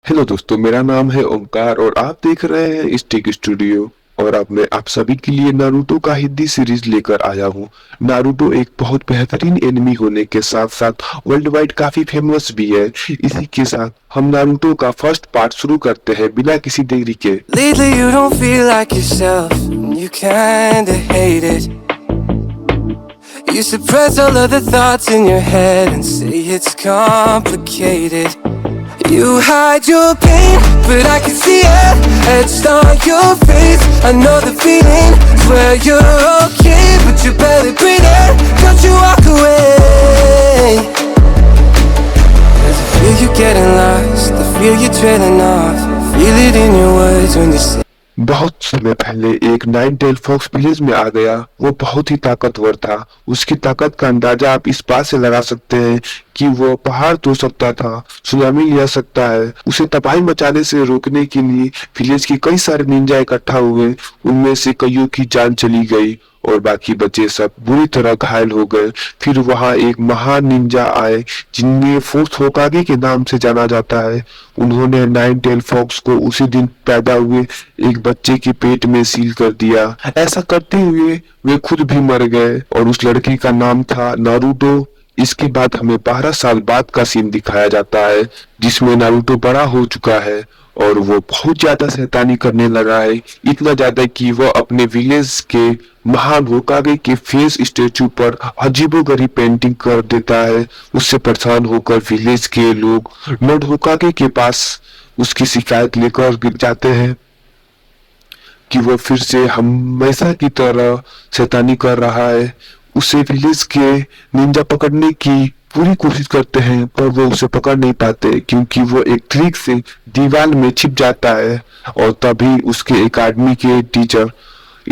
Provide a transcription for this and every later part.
Hello दोस्तों, मेरा नाम है ओमकार और आप देख रहे हैं स्टिक स्टूडियो। और अब मैं आप सभी के लिए नारुतो का हिंदी सीरीज लेकर आया हूँ। नारुतो एक बहुत बेहतरीन एनिमी होने के साथ साथ वर्ल्ड वाइड काफी फेमस भी है। इसी के साथ हम नारुतो का फर्स्ट पार्ट शुरू करते हैं बिना किसी देरी के। Lately you don't feel like yourself, and you kinda hate it. You suppress all of the thoughts in your head and say it's complicated. You hide your pain, but I can see it etched on your face. I know the feeling, swear you're okay, but you're barely breathing. Don't you walk away. Cause I feel you getting lost, I feel you trailing off. Feel it in your words when you say बहुत समय पहले एक nine tail fox village में आ गया। वो बहुत ही ताकतवर था। उसकी ताकत का अंदाजा आप इस बात से लगा सकते हैं कि वो पहाड़ तोड़ सकता था, सुनामी ले आ सकता है। उसे तबाही मचाने से रोकने के लिए विलेज के कई सारे निंजा इकट्ठा हुए। उनमें से कईयों की जान चली गई और बाकी बचे सब बुरी तरह घायल हो गए। फिर वहां एक महान निंजा आए जिन्हें फोर्स होकागे के नाम से जाना जाता है। उन्होंने नाइन टेल फॉक्स को उसी दिन पैदा हुए एक बच्चे के पेट में सील कर दिया। ऐसा करते हुए वे खुद भी मर गए और उस लड़के का नाम था नारुतो। इसके बाद हमें 12 साल बाद का सीन दिखाया जाता है जिसमें नारुतो बड़ा हो चुका है और वो बहुत ज्यादा शैतानी करने लगा है। इतना ज्यादा कि वो अपने विलेज के महान होकागे के फेस स्टेचू पर अजीबोगरीब पेंटिंग कर देता है। उससे परेशान होकर विलेज के लोग लॉर्ड होकागे के पास उसकी शिकायत लेकर गिर जाते हैं कि वो फिर से हमेशा की तरह शैतानी कर रहा है। उसे विलेज के निंजा पकड़ने की पूरी कोशिश करते हैं पर वो उसे पकड़ नहीं पाते क्योंकि वो एक ट्रिक से दीवार में छिप जाता है। और तभी उसके एकेडमी के टीचर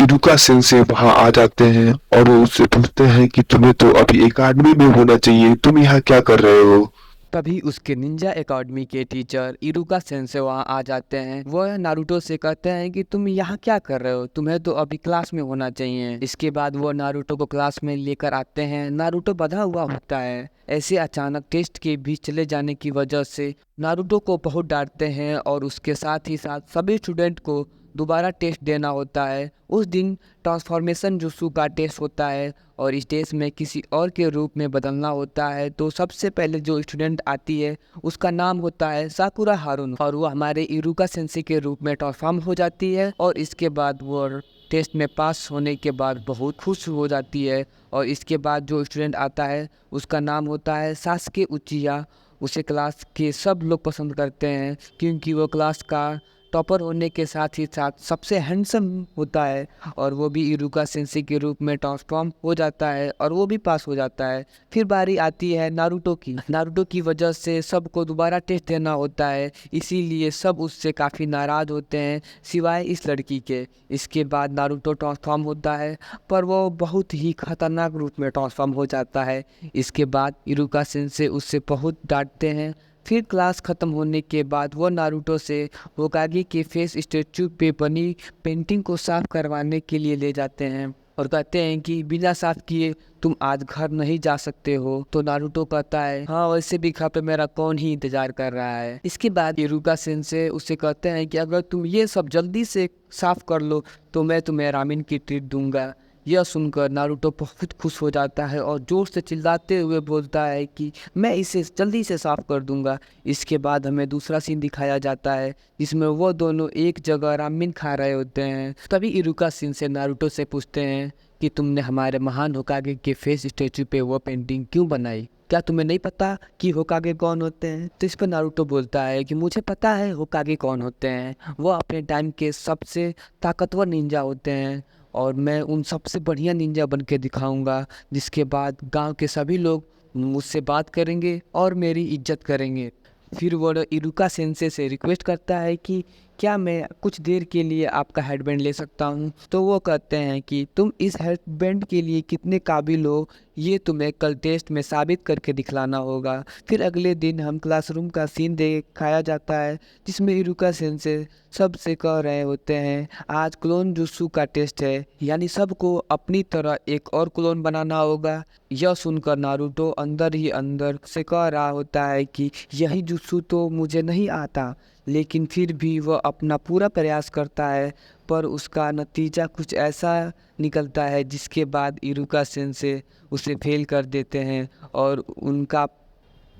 इरुका सेंसे वहां आ जाते हैं और वो उससे पूछते हैं कि तुम्हें तो अभी एकेडमी में होना चाहिए, तुम यहाँ क्या कर रहे हो। तभी उसके निंजा एकेडमी के टीचर इरुका सेंसे वहाँ आ जाते हैं। वह नारुतो से कहते हैं कि तुम यहाँ क्या कर रहे हो, तुम्हें तो अभी क्लास में होना चाहिए। इसके बाद वो नारुतो को क्लास में लेकर आते हैं। नारुतो बंधा हुआ होता है। ऐसे अचानक टेस्ट के बीच चले जाने की वजह से नारुतो को बहुत डांटते हैं और उसके साथ ही साथ सभी स्टूडेंट को दोबारा टेस्ट देना होता है। उस दिन ट्रांसफॉर्मेशन जुत्सु का टेस्ट होता है और इस टेस्ट में किसी और के रूप में बदलना होता है। तो सबसे पहले जो स्टूडेंट आती है उसका नाम होता है साकुरा हारुनो और वो हमारे इरुका सेंसे के रूप में ट्रांसफॉर्म हो जाती है। और इसके बाद वो टेस्ट में पास होने के बाद बहुत खुश हो जाती है। और इसके बाद जो स्टूडेंट आता है उसका नाम होता है सासुके उचिया। उसे क्लास के सब लोग पसंद करते हैं क्योंकि वो क्लास का टॉपर होने के साथ ही साथ सबसे हैंडसम होता है। और वो भी इरुका सेंसे के रूप में ट्रांसफॉर्म हो जाता है और वो भी पास हो जाता है। फिर बारी आती है नारुतो की। नारुतो की वजह से सबको दोबारा टेस्ट देना होता है, इसीलिए सब उससे काफ़ी नाराज़ होते हैं सिवाय इस लड़की के। इसके बाद नारुतो ट्रांसफॉर्म होता है पर वो बहुत ही खतरनाक रूप में ट्रांसफॉर्म हो जाता है। इसके बाद इरुका सेंसे उससे बहुत डांटते हैं। फिर क्लास ख़त्म होने के बाद वो नारुतो से होकागे के फेस स्टेचू पे बनी पेंटिंग को साफ करवाने के लिए ले जाते हैं और कहते हैं कि बिना साफ किए तुम आज घर नहीं जा सकते हो। तो नारुतो कहता है हाँ, वैसे भी घर पे मेरा कौन ही इंतजार कर रहा है। इसके बाद इरुका सेंसे उससे कहते हैं कि अगर तुम ये सब जल्दी से साफ कर लो तो मैं तुम्हें रामेन की ट्रीट दूंगा। यह सुनकर नारुतो बहुत खुश हो जाता है और जोर से चिल्लाते हुए बोलता है कि मैं इसे जल्दी से साफ कर दूंगा। इसके बाद हमें दूसरा सीन दिखाया जाता है जिसमें वो दोनों एक जगह रामेन खा रहे होते हैं। तभी इरुका सीन से नारुतो से पूछते हैं कि तुमने हमारे महान होकागे के फेस स्टेचू पे वो पेंटिंग क्यों बनाई, क्या तुम्हें नहीं पता कि होकागे कौन होते हैं। तो इस पर नारुतो बोलता है कि मुझे पता है होकागे कौन होते हैं, वो अपने टाइम के सबसे ताकतवर निंजा होते हैं और मैं उन सबसे बढ़िया निंजा बन के दिखाऊंगा जिसके बाद गांव के सभी लोग मुझसे बात करेंगे और मेरी इज्जत करेंगे। फिर वो इरुका सेंसे से रिक्वेस्ट करता है कि क्या मैं कुछ देर के लिए आपका हेडबैंड ले सकता हूँ। तो वो कहते हैं कि तुम इस हेडबैंड के लिए कितने काबिल हो ये तुम्हें कल टेस्ट में साबित करके दिखलाना होगा। फिर अगले दिन हम क्लासरूम का सीन दिखाया जाता है जिसमें इरुका सेंसे सबसे कह रहे होते हैं आज क्लोन जुत्सु का टेस्ट है, यानी सबको अपनी तरह एक और क्लोन बनाना होगा। यह सुनकर नारुतो अंदर ही अंदर से कह रहा होता है कि यही जुत्सु तो मुझे नहीं आता, लेकिन फिर भी वह अपना पूरा प्रयास करता है, पर उसका नतीजा कुछ ऐसा निकलता है जिसके बाद इरुका सेंसे उसे फेल कर देते हैं और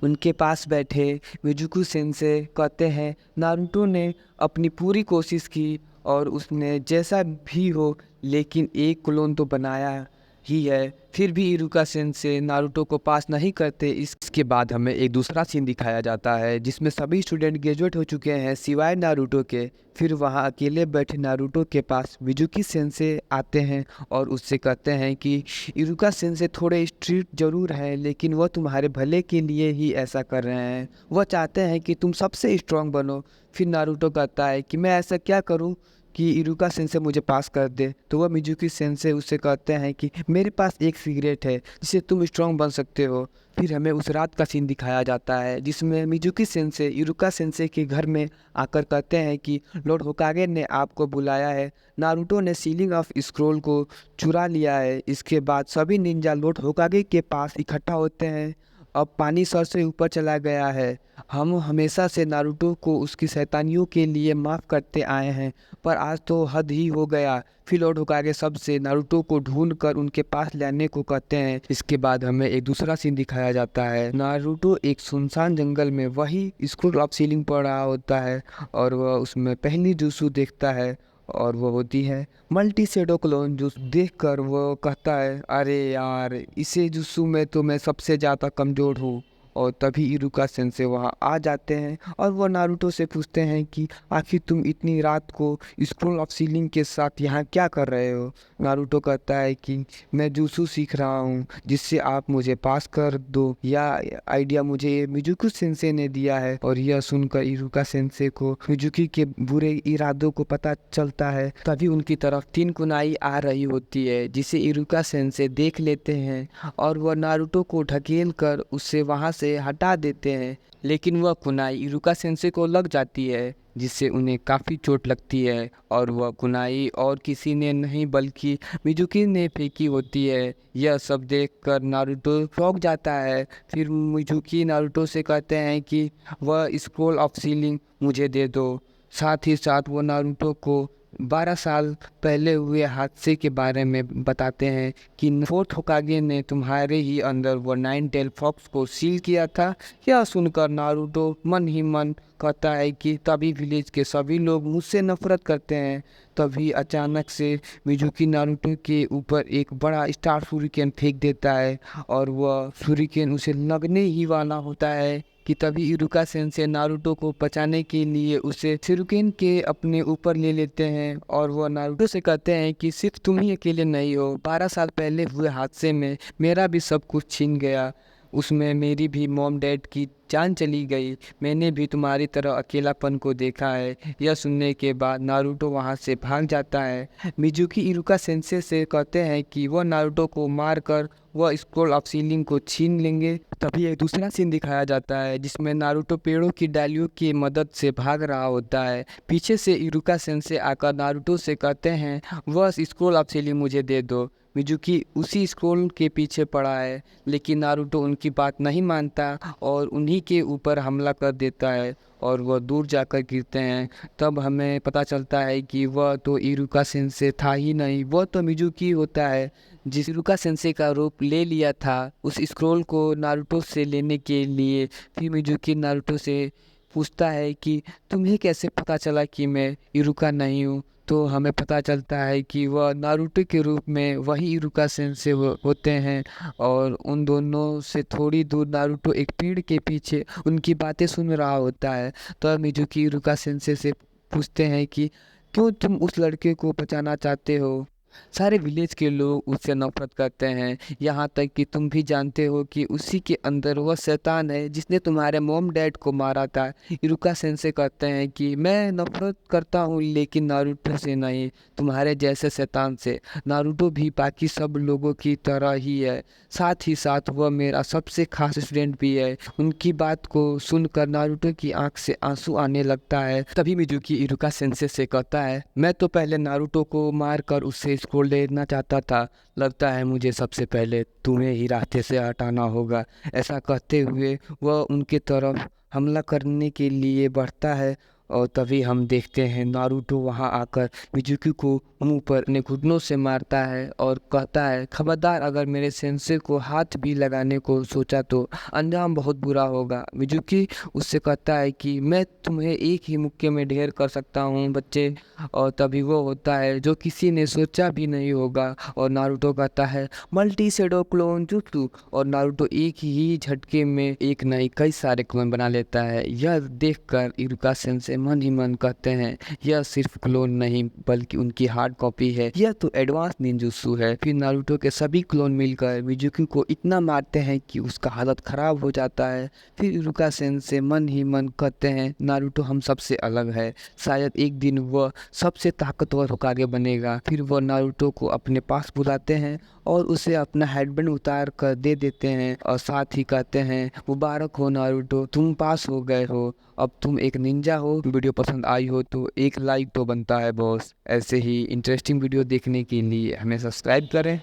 उनके पास बैठे मिजुकु सेंसे कहते हैं नारुतो ने अपनी पूरी कोशिश की और उसने जैसा भी हो लेकिन एक क्लोन तो बनाया ही है, फिर भी इरुका सेंसे नारुतो को पास नहीं करते। इसके बाद हमें एक दूसरा सीन दिखाया जाता है जिसमें सभी स्टूडेंट ग्रेजुएट हो चुके हैं सिवाय नारुतो के। फिर वहाँ अकेले बैठे नारुतो के पास मिजुकी सेंसे आते हैं और उससे कहते हैं कि इरुका सेंसे थोड़े स्ट्रिक्ट जरूर हैं लेकिन वह तुम्हारे भले के लिए ही ऐसा कर रहे हैं, वह चाहते हैं कि तुम सबसे स्ट्रांग बनो। फिर नारुतो कहता है कि मैं ऐसा क्या करूं कि इरुका सेंसे मुझे पास कर दे, तो वह मिजुकी सेंसे उससे कहते हैं कि मेरे पास एक सिगरेट है जिससे तुम स्ट्रांग बन सकते हो। फिर हमें उस रात का सीन दिखाया जाता है जिसमें मिजुकी सेंसे इरुका सेंसे के घर में आकर कहते हैं कि लॉर्ड होकागे ने आपको बुलाया है, नारुतो ने सीलिंग ऑफ स्क्रोल को चुरा लिया है। इसके बाद सभी निंजा लॉर्ड होकागे के पास इकट्ठा होते हैं। अब पानी सर से ऊपर चला गया है। हम हमेशा से नारुतो को उसकी शैतानियों के लिए माफ़ करते आए हैं, पर आज तो हद ही हो गया। फिर लॉर्ड होकागे सबसे नारुतो को ढूंढ कर उनके पास लाने को कहते हैं। इसके बाद हमें एक दूसरा सीन दिखाया जाता है। नारुतो एक सुनसान जंगल में वही स्क्रोल ऑफ सीलिंग पढ़ रहा होता है और वह उसमें पहली जुत्सु देखता है और वो होती है मल्टी शेडो क्लोन जूस। देखकर वो कहता है अरे यार, इसे जुत्सु में तो मैं सबसे ज़्यादा कमज़ोर हूँ। और तभी इरुका सेंसे वहाँ आ जाते हैं और वो नारुतो से पूछते हैं कि आखिर तुम इतनी रात को स्क्रोल ऑफ सीलिंग के साथ यहाँ क्या कर रहे हो। नारुतो कहता है कि मैं जुत्सु सीख रहा हूँ जिससे आप मुझे पास कर दो। यह आइडिया मुझे मिजुकी सेंसे ने दिया है। और यह सुनकर इरुका सेंसे को मिजुकी के बुरे इरादों को पता चलता है। तभी उनकी तरफ 3 कुनाई आ रही होती है जिसे इरुका सेंसे देख लेते हैं और वह नारुतो को ढकेल कर उससे वहाँ से हटा देते हैं, लेकिन वह कुनाई इरुका सेंसे को लग जाती है जिससे उन्हें काफ़ी चोट लगती है और वह कुनाई और किसी ने नहीं बल्कि मिजुकी ने फेंकी होती है। यह सब देखकर नारुतो चौंक जाता है। फिर मिजुकी नारुतो से कहते हैं कि वह स्क्रोल ऑफ सीलिंग मुझे दे दो। साथ ही साथ वो नारुतो को 12 साल पहले हुए हादसे के बारे में बताते हैं कि फोर्थ होकागे ने तुम्हारे ही अंदर वो 9 टेल फॉक्स को सील किया था। यह सुनकर नारुतो मन ही मन कहता है कि तभी विलेज के सभी लोग मुझसे नफरत करते हैं। तभी अचानक से मिजुकी नारुतो के ऊपर एक बड़ा स्टार शूरिकेन फेंक देता है और वह शूरिकेन उसे लगने ही वाला होता है कि तभी इरुका सेंसे नारुतो को बचाने के लिए उसे शिरुकेन के अपने ऊपर ले लेते हैं और वह नारुतो से कहते हैं कि सिर्फ तुम ही अकेले नहीं हो, 12 साल पहले हुए हादसे में मेरा भी सब कुछ छीन गया, उसमें मेरी भी मॉम डैड की जान चली गई, मैंने भी तुम्हारी तरह अकेलापन को देखा है। यह सुनने के बाद नारुतो वहां से भाग जाता है। मिजुकी इरुका सेंसे से कहते हैं कि वह नारुतो को मारकर वह स्क्रोल ऑफ सीलिंग को छीन लेंगे। तभी एक दूसरा सीन दिखाया जाता है जिसमें नारुतो पेड़ों की डालियों की मदद से भाग रहा होता है। पीछे से इरुका सेंसे आकर नारुतो से कहते हैं वह स्क्रोल ऑफ सीलिंग मुझे दे दो। मिजुकी उसी स्क्रोल के पीछे पड़ा है लेकिन नारुतो उनकी बात नहीं मानता और उन्हीं के ऊपर हमला कर देता है और वह दूर जाकर गिरते हैं। तब हमें पता चलता है कि वह तो इरुका सेंसे था ही नहीं, वह तो मिजुकी होता है जिस इरुका सेंसे का रूप ले लिया था उस स्क्रोल को नारुतो से लेने के लिए। फिर मिजुकी नारुतो से पूछता है कि तुम्हें कैसे पता चला कि मैं इरुका नहीं हूँ। तो हमें पता चलता है कि वह नारुतो के रूप में वही इरुका सेंसे होते हैं और उन दोनों से थोड़ी दूर नारुतो एक पेड़ के पीछे उनकी बातें सुन रहा होता है। तो मिजुकी इरुका सेंसे से पूछते हैं कि क्यों तुम उस लड़के को बचाना चाहते हो। सारे विलेज के लोग उससे नफरत करते हैं, यहाँ तक कि तुम भी जानते हो कि उसी के अंदर वह शैतान है जिसने तुम्हारे मॉम डैड को मारा था। इरुका सेंसे कहते हैं कि मैं नफरत करता हूँ लेकिन नारुतो से नहीं, तुम्हारे जैसे शैतान से। नारुतो भी बाकी सब लोगों की तरह ही है, साथ ही साथ वह मेरा सबसे खास स्टूडेंट भी है। उनकी बात को सुनकर नारुतो की आंख से आंसू आने लगता है। तभी मिजुकी इरुका सेंसे से कहता है मैं तो पहले नारुतो को मारकर उससे स्क्रोल लेना चाहता था, लगता है मुझे सबसे पहले तुम्हें ही रास्ते से हटाना होगा। ऐसा कहते हुए वह उनके तरफ हमला करने के लिए बढ़ता है और तभी हम देखते हैं नारुतो वहां आकर मिजुकी को मुंह पर अपने घुटनों से मारता है और कहता है, खबरदार अगर मेरे सेंसे को हाथ भी लगाने को सोचा तो अंजाम बहुत बुरा होगा। मिजुकी उससे कहता है कि मैं तुम्हें एक ही मुक्के में ढेर कर सकता हूँ बच्चे। और तभी वो होता है जो किसी ने सोचा भी नहीं होगा और नारुतो कहता है, मल्टी शेडो क्लोन जुत्सु। और नारुतो एक ही झटके में एक नहीं कई सारे क्लोन बना लेता है। यह देखकर इरुका सेंसे मन ही मन कहते हैं, यह सिर्फ क्लोन नहीं बल्कि उनकी हार्ड कॉपी है, यह तो एडवांस निंजुत्सु है। फिर नारुतो के सभी क्लोन मिलकर मिजुकी को इतना मारते हैं कि उसका हालत खराब हो जाता है। फिर इरुका सेंसे मन ही मन कहते हैं, नारुतो हम सबसे अलग है, शायद एक दिन वह सबसे ताकतवर होकागे बनेगा। फिर वह नारुतो को अपने पास बुलाते हैं और उसे अपना हेडबैंड उतार कर दे देते हैं और साथ ही कहते हैं, मुबारक हो नारुतो, तुम पास हो गए हो, अब तुम एक निंजा हो। वीडियो पसंद आई हो तो एक लाइक तो बनता है बॉस। ऐसे ही इंटरेस्टिंग वीडियो देखने के लिए हमें सब्सक्राइब करें।